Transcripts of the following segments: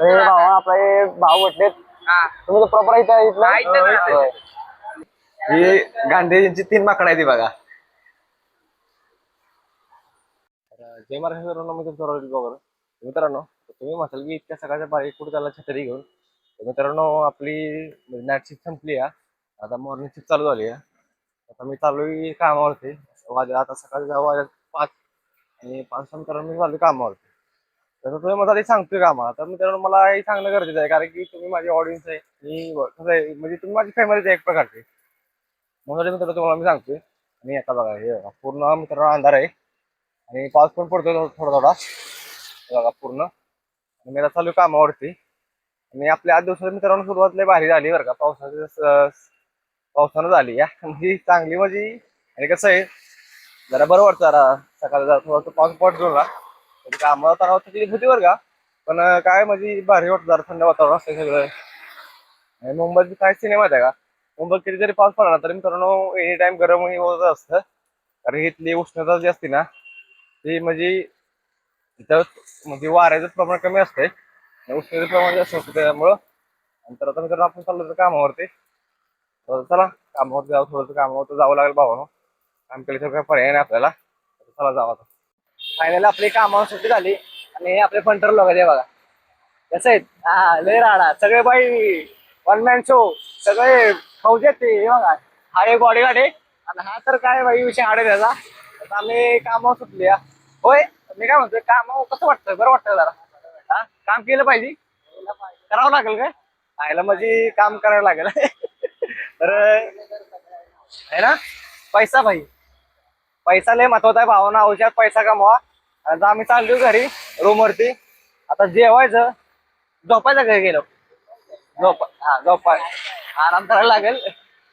अरे भावा आपले भाऊ भेटलेत. तुम्ही प्रॉपर इथं ही गांधीजींची 3 माकडं आहे ती बघा. जय महाराष्ट्र मित्रांनो, मी तुमचं रोहित ब्लॉगर. मित्रांनो, तुम्ही म्हणाल की इतक्या सकाळच्या पारी कुठे त्याला छत्री घेऊन. मित्रांनो, आपली नाईट शिफ्ट संपली आहे, आता मॉर्निंग शिफ्ट चालू झाली आहे. आता मी चालू कामावरती. आता सकाळी 5 आणि 5 मित्रांनो मी चालू कामावरती. तसं तुम्ही मला सांगतोय कामाला, तर मित्रांनो मला हे सांगणं गरजेचं आहे, कारण की तुम्ही माझी ऑडियन्स आहे. मी कसं आहे म्हणजे तुम्ही माझी फॅमिलीच आहे एक प्रकारची. म्हणून मित्रांनो तुम्हाला मी सांगतोय. आणि आता बघा हे बघा पूर्ण मित्रांनो अंधार आहे आणि पाऊस पण पडतोय थोडा थोडा बघा पूर्ण. आणि मी आता चालू कामावरती. आणि आपल्या 8 दिवसात मित्रांनो सुरुवात लय भारी झाली बरं का. पावसानं झाली या म्हणजे चांगली म्हणजे. आणि कसं आहे जरा बरं वाटतं, जरा सकाळी जरा थोडंसं पाऊस पडतो ना कामाला तर होती बरं का. पण काय म्हणजे भारी वाटतं, जरा थंड वातावरण असतं सगळं. आणि मुंबईत काय सिनेमा आहे का, मुंबईत किती जरी पाऊस पडला तरी मित्रांनो एनी टाइम गरमही होत असतं. कारण इथली उष्णता जी असते ना ती म्हणजे इथं म्हणजे वाऱ्याचं प्रमाण कमी असतंय, उष्णतेचं प्रमाण जास्त असतं त्यामुळं. नंतर आता मित्रांनो आपण चाललो होतो कामावरती. तर चला कामावरती जाऊ, थोडंसं कामावरती जावं लागेल भावानो. काम केल्याशिवाय काय पर्याय नाही आपल्याला. चला जाऊ आता. फायनली आपली कामावर सुट्टी झाली आणि आपले फंटर लोक आहे बघा कसं आहेत. लय राडा सगळे बाई, वन मॅन शो सगळे फौजेत ते बघा. हा एक बॉडीगार्ड आहे आणि हा तर काय बाई विषय आडे त्याचा. आता आम्ही कामावर सुटली. होय मी काय म्हणतोय, कामावर कसं वाटतंय? बरं वाटतं जरा. हा काम केलं पाहिजे, करावं लागेल काय आयला म्हणजे काम करावं लागेल तर आहे ना. पैसा भाई, पैसा लय महत्वाचा आहे भावना. औषध पैसा कमवा. आता आम्ही चाललो घरी रूम वरती. आता जेवायचं, झोपायचं घरी गेलो. झोपाय आराम करायला लागेल.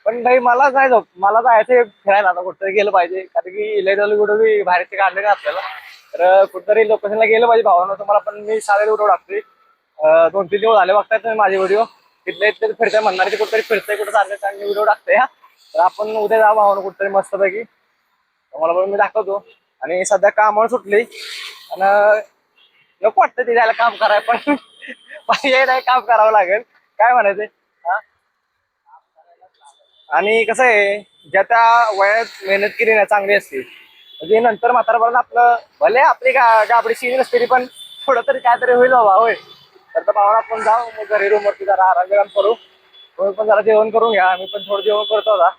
पण भाई मला काय मला जायचं फिरायला. आता कुठतरी गेलं पाहिजे, कारण की लय झालं कुठं बी बाहेरचे काढले का आपल्याला. तर कुठतरी लोकेशनला गेलं पाहिजे भावानं. तुम्हाला पण मी सारे व्हिडिओ टाकतोय. 2-3 दिवस झाले बघताय तुम्ही माझे व्हिडिओ. तिथले इथले फिरताय म्हणणार, ते कुठतरी फिरतंय कुठं चाललंय व्हिडिओ टाकतोय. हा तर आपण उद्या जा भावानं कुठतरी मस्तपैकी, तुम्हाला पण मी दाखवतो. आणि सध्या कामावर सुटली आणि नको वाटतं ते जायला काम करायला, पण पाहिजे नाही काम करावं लागेल. काय म्हणायचंय हा. आणि कसं आहे ज्या त्या वयात मेहनत केली ना चांगली असते, म्हणजे नंतर म्हातारपणात आपलं भले आपली गाबडी शिनी नसते पण थोडं तरी काहीतरी होईल बाबा. होय तर भावाला आपण जाऊ मग घरी रूमवरती जरा आराम विराम करू. तुम्ही पण जरा जेवण करून घ्या, आम्ही पण थोडं जेवण करतो आता.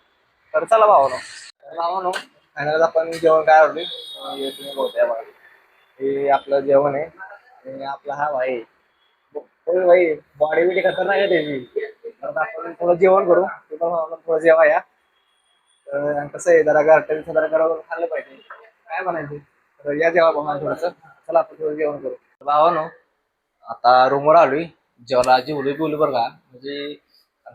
तर चला भावानो फायनल आपण जेवण काय आवडली तुम्ही बोलताय बघा. हे आपलं जेवण आहे आणि आपला हा भाई भाई बॉडी बिडी खतरनाक आहे त्याची. तर आपण थोडं जेवण करू, थोडं जेवा या. तर कसं आहे जरा गारठ्याचं जरा गरम खाल्लं पाहिजे. काय म्हणायचं तर या जेवा भावा थोडंसं. चला आपण थोडं जेवण करू भावानो. आता रूमवर आलोय, जेवलोय बोलू बरं का. म्हणजे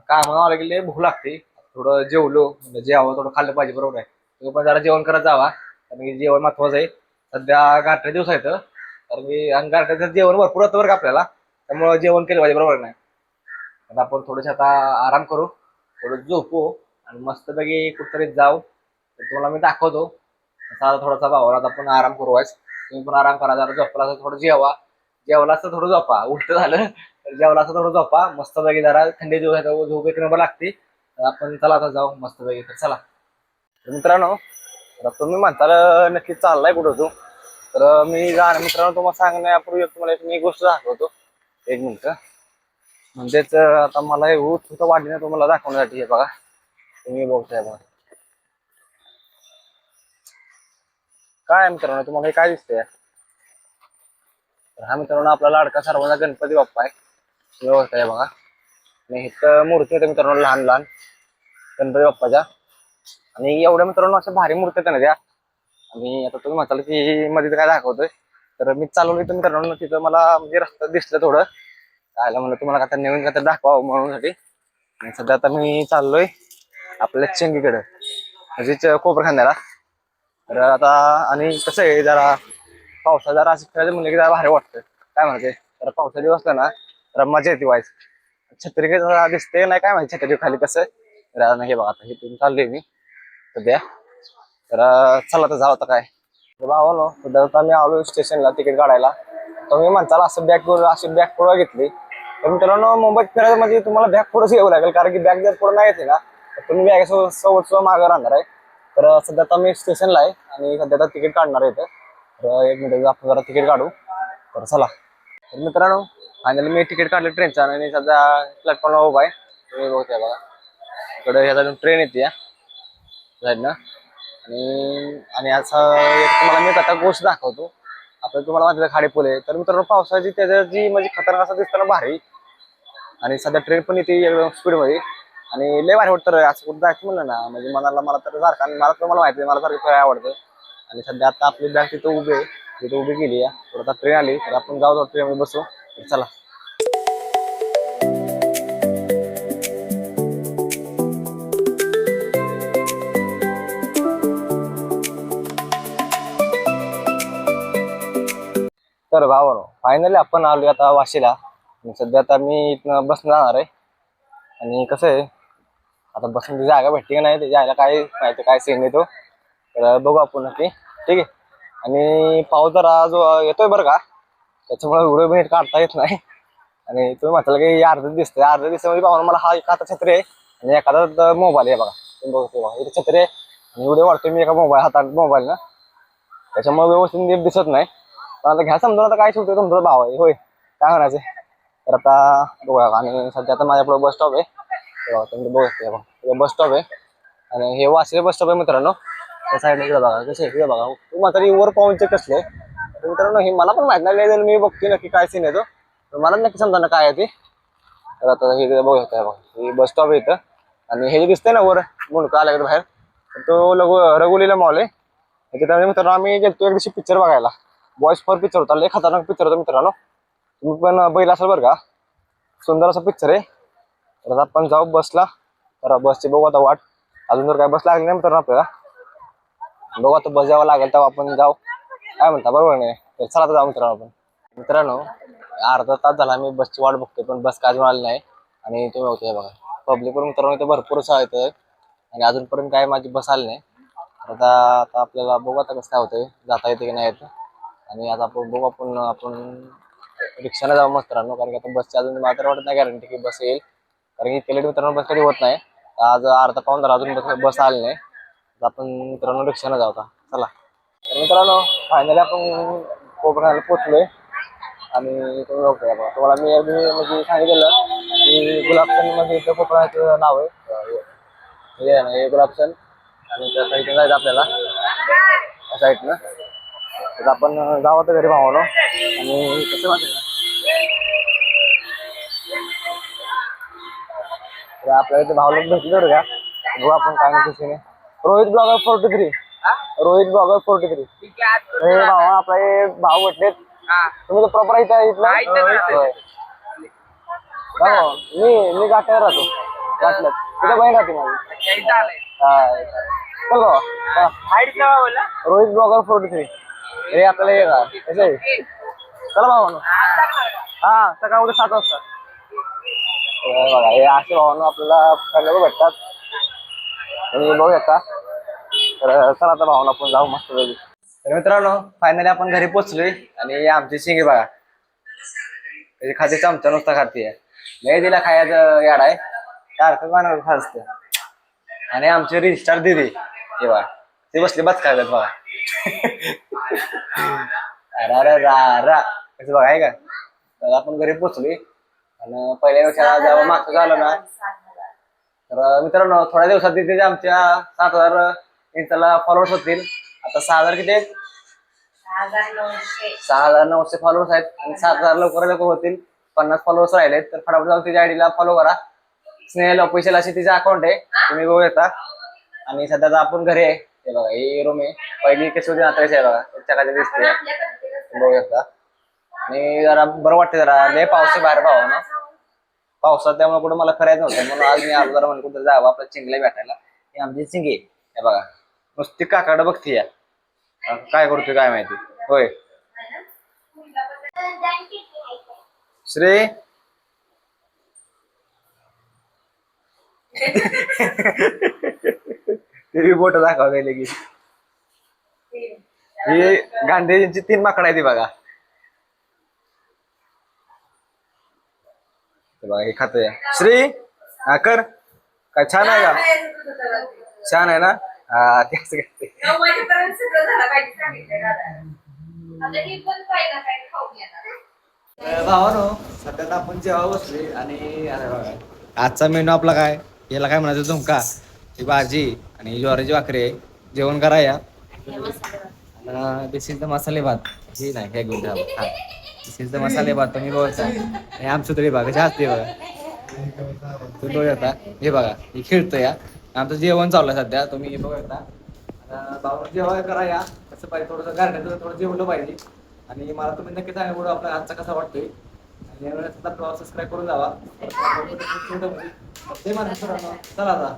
कामाला आलं की भूक लागते. थोडं जेवलो म्हणजे जेवावं, थोडं खाल्लं पाहिजे बरोबर आहे. तुम्ही पण जरा जेवण करत जावा, कारण की जेवण महत्वाचं आहे. सध्या गारठ्या दिवस आहेत, कारण की गारठ्याचं जेवण भरपूर होतं बरं का आपल्याला. त्यामुळं जेवण केलं पाहिजे बरोबर नाही. आता आपण थोडंसं आता आराम करू, थोडं झोपू आणि मस्तपैकी कुठतरी जाऊ. तर तुम्हाला मी दाखवतो. आता थोडासा भावाला आपण आराम करू. तुम्ही पण आराम करा, जरा झोपला असं थोडं जेवा. जेवला असं थोडं झोपा, उलट झालं तर जेवला असं थोडं झोपा मस्तपैकी. जरा थंडी झोप एक नंबर लागते. तर आपण चला आता जाऊ मस्तपैकी. तर चला मित्रांनो, आता तुम्ही म्हणताल नक्की चाललाय कुठं तू. तर मी मित्रांनो तुम्हाला सांगण्यापूर्वी तुम्हाला एक गोष्ट दाखवतो. 1 मिनिट. म्हणजेच आता मला हे उत्सुकता वाढली ना तुम्हाला दाखवण्यासाठी. हे बघा तुम्ही बघताय बघा काय मित्रांनो, तुम्हाला हे काय दिसतंय. तर हा मित्रांनो आपला लाडका सर्वांचा गणपती बाप्पा आहे. तुम्ही बघताय बघा. आणि इथं मूर्ती आहे मित्रांनो लहान लहान गणपती बाप्पाच्या. आणि एवढ्या मित्रांनो अशा भारी मूर्ती आहेत ना त्या. आणि आता तुम्ही म्हणाल की मध्ये काय दाखवतोय, तर मी चालवलं तर मित्रांनो तिथं मला म्हणजे रस्ता दिसलं थोडं. आयला म्हणलं तुम्हाला काय नवीन काय दाखवावं म्हणून साठी. आणि सध्या आता मी चाललोय आपल्या चंगीकडे, म्हणजेच कोपरखांद्याला. तर आता आणि कसं आहे जरा पावसा जरा असं खेळायचं म्हणलं की जरा भारी वाटतं. काय म्हणते जरा पावसा दिवस असला ना जरा मजा येते व्हायच. छत्री काही जरा दिसते नाही काय माहिती छत्री खाली कसं. तर हे बघा आता हे चाललोय मी सध्या. तर चला तर जाऊ आता काय भावानो. सध्या आता मी आलो स्टेशनला तिकीट काढायला. तुम्ही म्हणताल असं बॅग अशी बॅग पुढे घेतली तर मित्रांनो मुंबईत फिरायचं म्हणजे तुम्हाला बॅग पुढेच घ्यावं लागेल, कारण की बॅग जर पुढे नाही येते ना तर तुम्ही बॅग सोबत सुद्धा मागं राहणार आहे. तर सध्या आता मी स्टेशनला आहे आणि सध्या आता तिकीट काढणार आहे इथं. तर 1 मिनिट आपण जरा तिकीट काढू. तर चला. तर मित्रांनो फायनली मी तिकीट काढलं ट्रेनचं आणि सध्या प्लॅटफॉर्मला उभा आहे. तुम्ही बघताय बघा इकडे ह्याचा ट्रेन येते ना. आणि असं एक तुम्हाला मी आता गोष्ट दाखवतो. आपण तुम्हाला माहिती आहे खाडीपूल आहे. तर मित्रांनो पावसाची त्याची म्हणजे खतरनाक असं दिसतं भारी. आणि सध्या ट्रेन पण येते एकदम स्पीड मध्ये आणि लय भारी वाटतं असं कुठं जायचं म्हणलं ना म्हणजे मला तर सारखं आणि मला तुम्हाला माहिती आहे मला सारखं फिरायला आवडतं. आणि सध्या आता आपली बॅग तिथं उभी आहे, तिथं उभी केली आहे. तर आता ट्रेन आली तर आपण जाऊ ट्रेन मध्ये बसू. चला. तर भावानो फायनली आपण आलोय आता वाशीला. आणि सध्या आता मी इथनं बसनं जाणार आहे. आणि कसं आहे आता बसून जागा भेटते का नाही ते जायला काय माहिती काय सीन येतो. तर बघू आपण नक्की. ठीक आहे. आणि पाऊस जरा जो येतोय बरं का त्याच्यामुळे व्हिडिओ मिनिट काढता येत नाही. आणि तुम्ही म्हटलं की अर्ध दिसतंय अर्ध दिसतं म्हणजे पाहून मला हा एका छत्री आहे आणि एखादा मोबाईल आहे बघा. तुम्ही बघतोय बघा इथे छत्री आहे आणि व्हिडिओ वाढतोय मी एका हातात मोबाईल ना त्याच्यामुळे व्यवस्थित नीट दिसत नाही. पण आता घ्या समजून आता काय शिवतोय तुमचा भाव आहे होय काय म्हणायचं. तर आता बघा आणि सध्या आता माझ्यापुढे बस स्टॉप आहे. तुम्ही बघतोय बस स्टॉप आहे आणि हे वासले बस स्टॉप आहे मित्रांनो. त्या साईडला इकडे बघा कसे इकडे बघा तू म्हातारी वर पाहूनचे कसले. तर मित्रांनो हे मला पण माहित नाही मी बघतोय नक्की काय सीन येतो मला नक्की समजा ना काय आहे ते. तर आता हे बघू शकता बघा ही बस स्टॉप आहे इथं. आणि हे जे दिसतंय ना वर मुंडका आला बाहेर तो रघुलीला मॉल आहे. त्याच्यामुळे मित्रांनो आम्ही गेलतो एक दिवशी पिक्चर बघायला. बॉयज फॉर पिक्चर होता लय खतरनाक पिक्चर होता मित्रांनो. तुम्ही पण बैल असेल बरं का सुंदर असा पिक्चर आहे. तर आपण जाऊ बसला. तर बसची बघू आता वाट अजून जर काय बस लागली नाही मित्रांनो आपल्याला बघू आता बस जावं लागेल तेव्हा आपण जाऊ काय म्हणता बरोबर नाही. तर चला आता जाऊ मित्रांनो आपण. मित्रांनो अर्धा तास झाला मी बसची वाट बघतोय पण बस काय अजून आली नाही. आणि तुम्ही बघतोय बघा पब्लिक पण मित्रांनो इथे भरपूर येत आणि अजूनपर्यंत काय माझी बस आली नाही. आता आता आपल्याला बघू आता कसं काय होतंय जाता येते की नाही येत. आणि आता आपण बघू आपण रिक्षाने जाऊ मित्रांनो कारण की आता बसची अजून मला तर वाटत नाही गॅरंटी की बस येईल. कारण की इतके लेट मित्रांनो बस कधी होत नाही. आज अर्धा पाऊण झाला अजून बस आली नाही. आपण मित्रांनो रिक्षाने जाऊ आता चला. तर मित्रांनो फायनली आपण कोकणाला पोहोचलोय. आणि तुम्ही बघताय बघा तुम्हाला मी अगदी म्हणजे सांगितलेलं की गुलाबचंद म्हणजे इथं कोकणाचं नाव आहे हे गुलाबचंद. आणि त्या साईडनं जायचं आपल्याला त्या साईडनं. तर आपण जावं तर घरी भावानो आणि कसं वाटेल तर आपल्याला इथे भावलोक भेटले बरं का बघू आपण काय नाही. रोहित ब्लॉगर 43 रोहित ब्लॉगर 43 हे भावा आपले भाऊ भेटलेत. तुम्ही तर प्रॉपर इथला मी गाठ्यावर राहतो गाठल्यात तिथे बहीण राहते माझी. चल रोहित ब्लॉगर 43 हे आपल्याला हे चला भावानो हा सकाळ उद्या 7 वाजता. बघा हे असे भावानो आपल्याला खायला भेटतात आणि बघू शकता. तर चला आता भावानो आपण जाऊ मस्त वेळी. तर मित्रांनो फायनली आपण घरी पोहोचलोय आणि आमची शिंगी बघा त्याची खाते चमचा नुसता खाते लय दिला खायचं याड आहे सारखं गाणं खात. आणि आमचे रिस्टार दिदी हे बघा ते बसले बस खायला बघा अरे रा कसं बघा आहे का. तर आपण घरी पोहोचलोय आणि पहिल्या वर्षाला जेव्हा मागचं झालं ना तर मित्रांनो थोड्या दिवसात तिथे आमच्या 7,000 इंस्टाला फॉलोअर्स होतील. आता 6,000 किती आहेत 6,900 फॉलोअर्स आहेत आणि 7,000 लवकर होतील. 50 फॉलोअर्स राहिलेत तर फटाफट जाऊन तिच्या आयडीला फॉलो करा. स्नेहल ऑफिशियल अशी तिचा अकाउंट आहे तुम्ही बघू शकता. आणि सध्या आपण घरी आहे हे बघा ही रूम आहे पहिली कशी होती आता कशी आहे बघा चकाच्या दिसते बघू शकता. आणि जरा बरं वाटतं जरा लय पाऊस बाहेर भावा ना पावसात त्यामुळे कुठं मला करायचं नव्हतं म्हणून आज मी आलो जरा म्हणून कुठं जावं आपल्या चिंगल्या भेटायला. ही आमची चिंगी हे बघा नुसती काकाकडे बघते या काय करतोय काय माहिती होय श्री ते बोट दाखवता की ही गांधीजींची 3 माकडं आहे ती बघा. हे बघा हे खातोय श्री हा कर काय छान आहे का छान आहे ना हा ते असं करते. भावानो सध्या आपण जेव्हा बसले आणि अरे बघा आजचा मेनू आपला काय याला काय म्हणायचं झुणका ही भाजी आणि ज्वारीची भाकरी आहे जेवण करा या दिस इज द मसाले भात हे नाही हे घेऊन द्या दिस इज द मसाले भात तुम्ही बघता आणि आमचं तरी बघा कशी असते बघा तुम्ही बघता हे बघा हे खेळतं या आमचं जेवण चालू आहे सध्या तुम्ही बघता भाऊ जेवण करा या कसं पाहिजे थोडंसं गार्डन थोडं जेवलं पाहिजे आणि मला तुम्ही नक्की सांगा पुढं आपला आजचा कसा वाटतोय आणि सबस्क्राईब करून जावा चला आता